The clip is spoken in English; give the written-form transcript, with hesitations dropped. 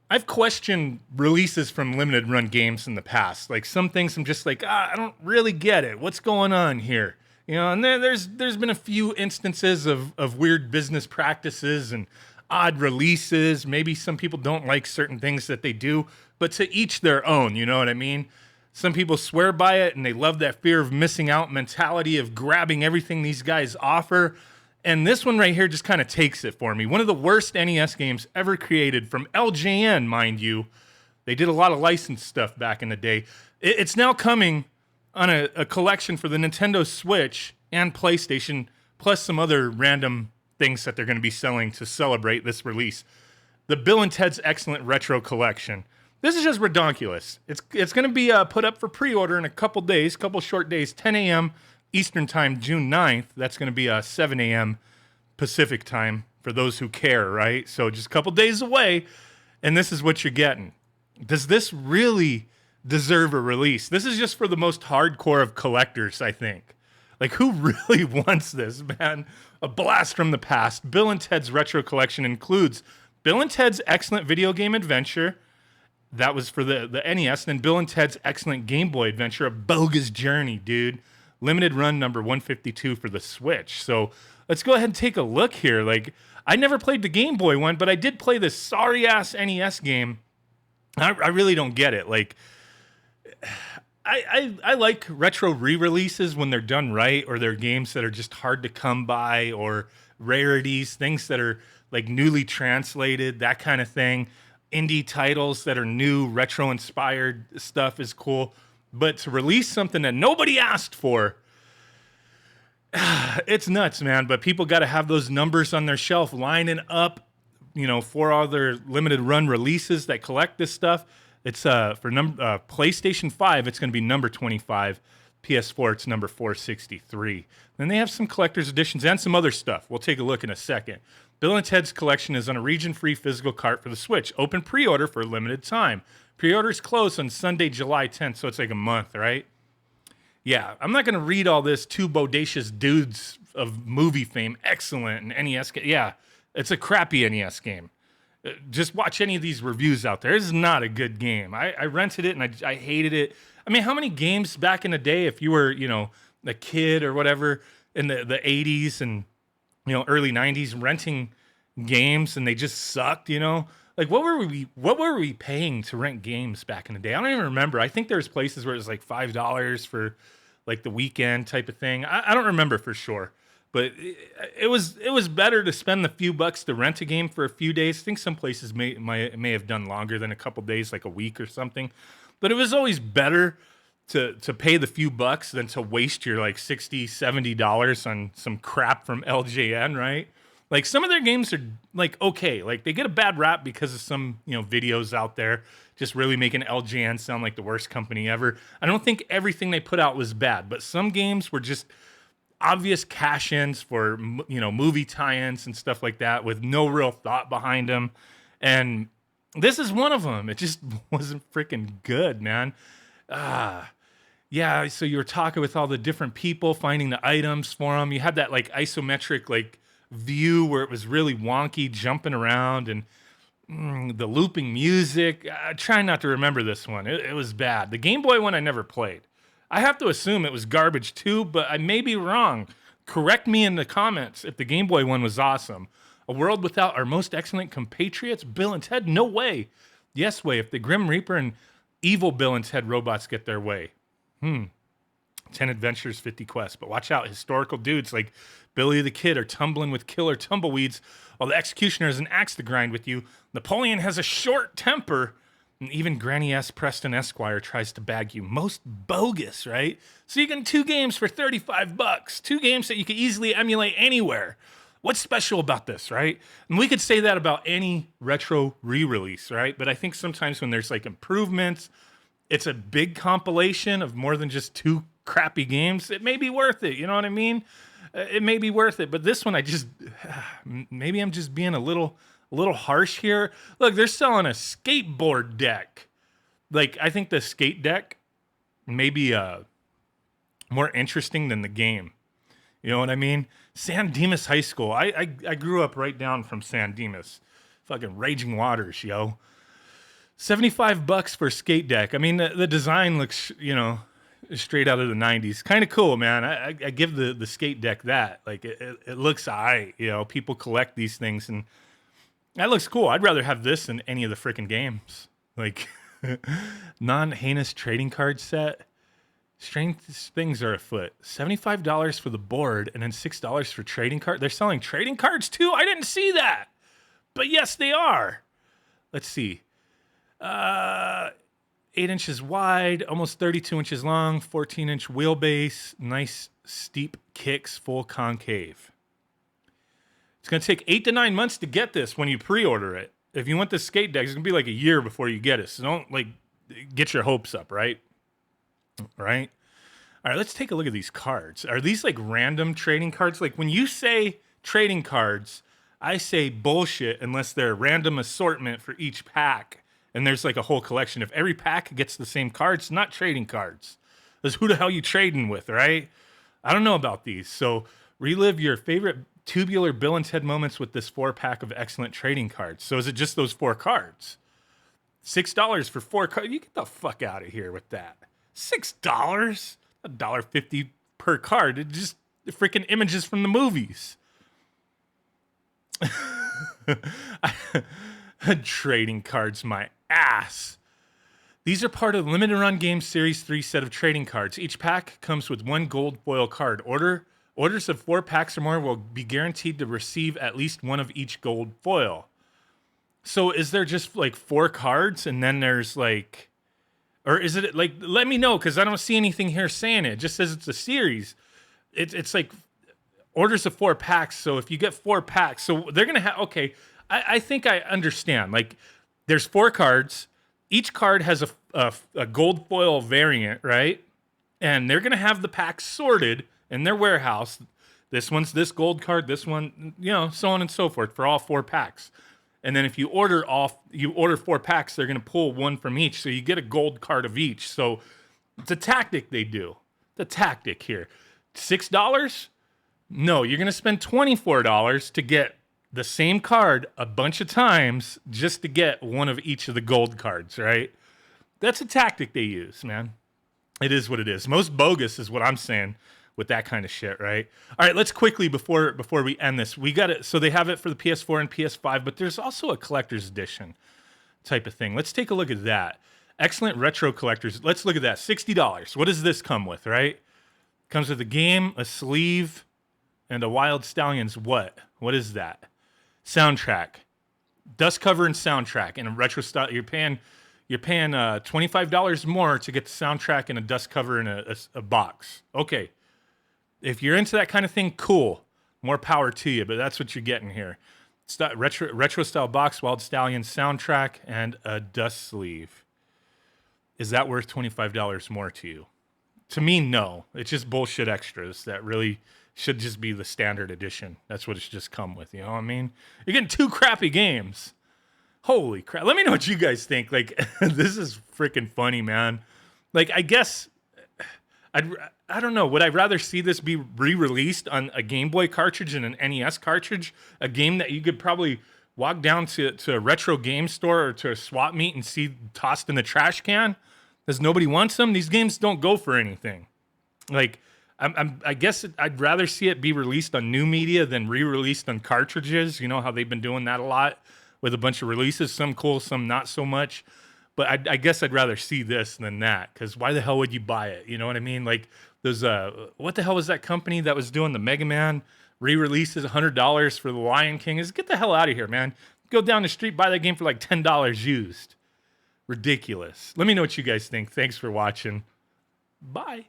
I've questioned releases from limited run games in the past. Like some things I'm just like, I don't really get it. What's going on here? And there's been a few instances of weird business practices and odd releases. Maybe some people don't like certain things that they do, but to each their own, you know what I mean? Some people swear by it and they love that fear of missing out mentality of grabbing everything these guys offer. And this one right here just kind of takes it for me. One of the worst NES games ever created from LJN, mind you. They did a lot of licensed stuff back in the day. It's now coming on a collection for the Nintendo Switch and PlayStation, plus some other random things that they're going to be selling to celebrate this release. The Bill and Ted's Excellent Retro Collection. This is just redonkulous. It's going to be put up for pre-order in a couple days, couple short days, 10 a.m. Eastern Time, June 9th. That's going to be 7 a.m. Pacific Time for those who care, right? So just a couple days away, and this is what you're getting. Does this really deserve a release? This is just for the most hardcore of collectors, I think. Like, who really wants this, man? A blast from the past. Bill and Ted's Retro Collection includes Bill and Ted's Excellent Video Game Adventure. That was for the NES. And then Bill and Ted's Excellent Game Boy Adventure, A Bogus Journey, dude. Limited run number 152 for the Switch. So let's go ahead and take a look here. Like, I never played the Game Boy one, but I did play this sorry-ass NES game. I really don't get it. Like, I like retro re-releases when they're done right, or they're games that are just hard to come by, or rarities, things that are like newly translated, that kind of thing. Indie titles that are new, retro-inspired stuff is cool. But to release something that nobody asked for, it's nuts, man. But people got to have those numbers on their shelf lining up, for all their limited run releases that collect this stuff. It's for PlayStation 5, it's going to be number 25. PS4, it's number 463. Then they have some collector's editions and some other stuff. We'll take a look in a second. Bill and Ted's collection is on a region-free physical cart for the Switch. Open pre-order for a limited time. Pre-orders close on Sunday, July 10th, so it's like a month, right? Yeah, I'm not going to read all this. Two bodacious dudes of movie fame. Excellent. And NES. Yeah, it's a crappy NES game. Just watch any of these reviews out there. This is not a good game. I rented it and I hated it. I mean, how many games back in the day, if you were, a kid or whatever in the 80s and, early 90s, renting games and they just sucked, Like, what were we paying to rent games back in the day? I don't even remember. I think there's places where it was like $5 for like the weekend type of thing. I don't remember for sure. But it was better to spend the few bucks to rent a game for a few days. I think some places may have done longer than a couple days, like a week or something. But it was always better to pay the few bucks than to waste your like $60, $70 on some crap from LJN, right? Like, some of their games are like okay, like they get a bad rap because of some videos out there just really making LJN sound like the worst company ever. I don't think everything they put out was bad, but some games were just obvious cash-ins for movie tie-ins and stuff like that with no real thought behind them. And this is one of them. It just wasn't freaking good, man. Yeah, so you were talking with all the different people, finding the items for them. You had that like isometric like view where it was really wonky, jumping around, and the looping music. I try not to remember this one. It was bad. The Game Boy one I never played. I have to assume it was garbage too, but I may be wrong. Correct me in the comments if the Game Boy one was awesome. A world without our most excellent compatriots, Bill and Ted? No way. Yes way, if the Grim Reaper and evil Bill and Ted robots get their way. 10 adventures, 50 quests. But watch out, historical dudes like Billy the Kid are tumbling with killer tumbleweeds, while the executioner has an axe to grind with you. Napoleon has a short temper. And even Granny S. Preston Esquire tries to bag you. Most bogus, right? So you get 2 games for $35. 2 games that you could easily emulate anywhere. What's special about this, right? And we could say that about any retro re-release, right? But I think sometimes when there's like improvements, it's a big compilation of more than just 2 crappy games. It may be worth it. You know what I mean? It may be worth it. But this one, maybe I'm just being a little harsh here. Look, they're selling a skateboard deck. Like, I think the skate deck may be more interesting than the game. You know what I mean? San Dimas High School. I grew up right down from San Dimas. Fucking raging waters, yo. $75 for a skate deck. I mean, the design looks, straight out of the 90s. Kind of cool, man. I give the skate deck that. Like, it looks all right. People collect these things, and that looks cool. I'd rather have this than any of the freaking games. Like, non-heinous trading card set. Strange things are afoot. $75 for the board, and then $6 for trading card. They're selling trading cards, too? I didn't see that. But yes, they are. Let's see. 8 inches wide, almost 32 inches long, 14-inch wheelbase, nice steep kicks, full concave. It's going to take 8 to 9 months to get this when you pre-order it. If you want the skate deck, it's going to be like a year before you get it. So don't, get your hopes up, right? Right? All right, let's take a look at these cards. Are these, random trading cards? Like, when you say trading cards, I say bullshit unless they're a random assortment for each pack. And there's a whole collection. If every pack gets the same cards, not trading cards. Because who the hell you trading with, right? I don't know about these. So relive your favorite tubular Bill and Ted moments with this 4-pack of excellent trading cards. So is it just those 4 cards? $6 for 4 cards? You get the fuck out of here with that. $6? $1.50 per card. It's just freaking images from the movies. Trading cards, my ass. These are part of the Limited Run Game Series 3 set of trading cards. Each pack comes with 1 gold foil card. Orders of 4 packs or more will be guaranteed to receive at least 1 of each gold foil. So is there just 4 cards and then there's or is it let me know, because I don't see anything here saying it. It just says it's a series. It's orders of 4 packs. So if you get 4 packs, so they're going to have, okay, I think I understand. There's 4 cards. Each card has a gold foil variant, right? And they're going to have the packs sorted in their warehouse. This one's this gold card, this one, so on and so forth for all 4 packs. And then if you order 4 packs, they're going to pull 1 from each. So you get a gold card of each. So it's a tactic they do. The tactic here. $6? No, you're going to spend $24 to get the same card a bunch of times just to get 1 of each of the gold cards, right? That's a tactic they use, man. It is what it is. Most bogus is what I'm saying with that kind of shit, right? All right, let's quickly, before we end this, we got it. So they have it for the PS4 and PS5, but there's also a collector's edition type of thing. Let's take a look at that. Excellent retro collectors. Let's look at that. $60. What does this come with, right? Comes with a game, a sleeve, and a Wild Stallions what? What is that? Soundtrack. Dust cover and soundtrack in a retro style. You're paying $25 more to get the soundtrack and a dust cover in a box. Okay. If you're into that kind of thing, cool. More power to you, but that's what you're getting here. Retro style box, Wild Stallions soundtrack, and a dust sleeve. Is that worth $25 more to you? To me, no. It's just bullshit extras that really should just be the standard edition. That's what it should just come with, you know what I mean? You're getting 2 crappy games. Holy crap. Let me know what you guys think. This is freaking funny, man. I guess, I don't know. Would I rather see this be re-released on a Game Boy cartridge and an NES cartridge? A game that you could probably walk down to a retro game store or to a swap meet and see tossed in the trash can? Because nobody wants them? These games don't go for anything. I guess I'd rather see it be released on new media than re-released on cartridges. You know how they've been doing that a lot with a bunch of releases. Some cool, some not so much. But I guess I'd rather see this than that, because why the hell would you buy it? You know what I mean? There's what the hell was that company that was doing the Mega Man re-releases, $100 for the Lion King? Get the hell out of here, man. Go down the street, buy that game for $10 used. Ridiculous. Let me know what you guys think. Thanks for watching. Bye.